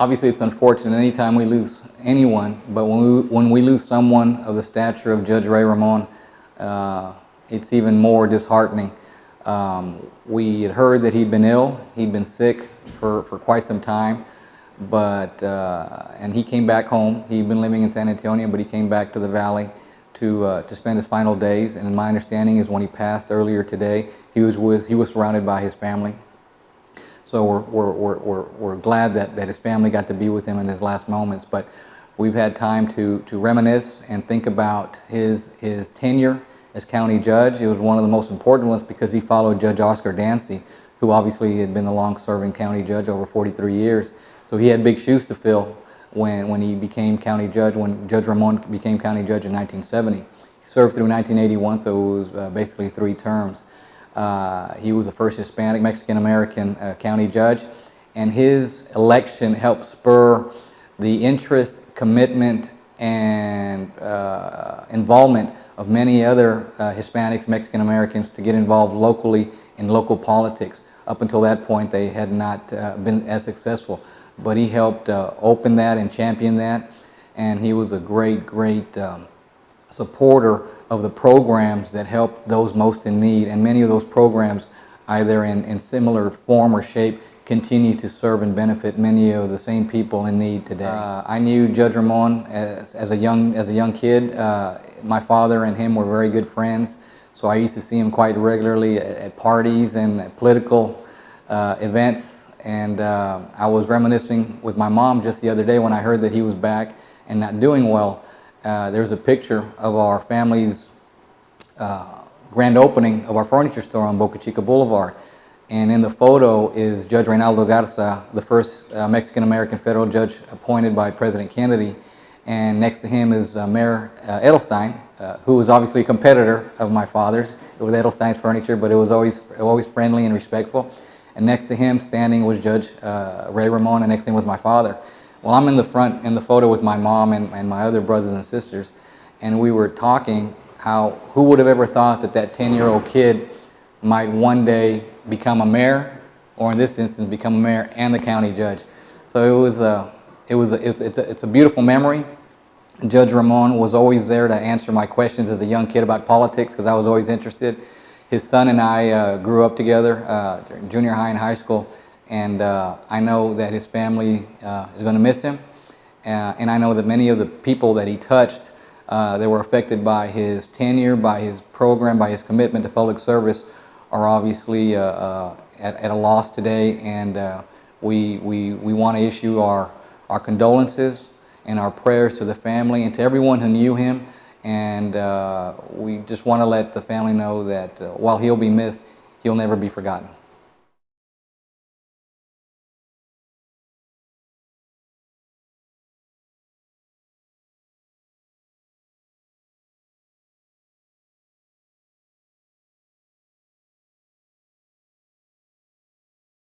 Obviously, it's unfortunate anytime we lose anyone, but when we lose someone of the stature of Judge Ray Ramon, it's even more disheartening. We had heard that he'd been ill, he'd been sick for quite some time, but and he came back home. He'd been living in San Antonio, but he came back to the Valley to spend his final days. And my understanding is when he passed earlier today, he was surrounded by his family. So we're glad that his family got to be with him in his last moments. But we've had time to reminisce and think about his tenure as county judge. It was one of the most important ones because he followed Judge Oscar Dancy, who obviously had been the long-serving county judge over 43 years. So he had big shoes to fill when he became county judge, when Judge Ramon became county judge in 1970. He served through 1981, so it was basically 3 terms. He was the first Hispanic, Mexican-American county judge, and his election helped spur the interest, commitment, and involvement of many other Hispanics, Mexican-Americans to get involved locally in local politics. Up until that point, they had not been as successful, but he helped open that and champion that, and he was a great supporter of the programs that help those most in need, and many of those programs, either in similar form or shape, continue to serve and benefit many of the same people in need today. I knew Judge Ramon as a young kid. My father and him were very good friends, so I used to see him quite regularly at parties and at political events. And I was reminiscing with my mom just the other day when I heard that he was back and not doing well. There's a picture of our family's grand opening of our furniture store on Boca Chica Boulevard. And in the photo is Judge Reynaldo Garza, the first Mexican-American federal judge appointed by President Kennedy. And next to him is Mayor Edelstein, who was obviously a competitor of my father's with Edelstein's Furniture, but it was always friendly and respectful. And next to him standing was Judge Ray Ramon, and next to him was my father. Well, I'm in the front in the photo with my mom and my other brothers and sisters, and we were talking who would have ever thought that 10-year-old kid might one day become a mayor, or in this instance, become a mayor and the county judge. So it's a beautiful memory. Judge Ramon was always there to answer my questions as a young kid about politics because I was always interested. His son and I grew up together during junior high and high school, and I know that his family is going to miss him, and I know that many of the people that he touched that were affected by his tenure, by his program, by his commitment to public service are obviously at a loss today, and we want to issue our condolences and our prayers to the family and to everyone who knew him, and we just want to let the family know that while he'll be missed, he'll never be forgotten.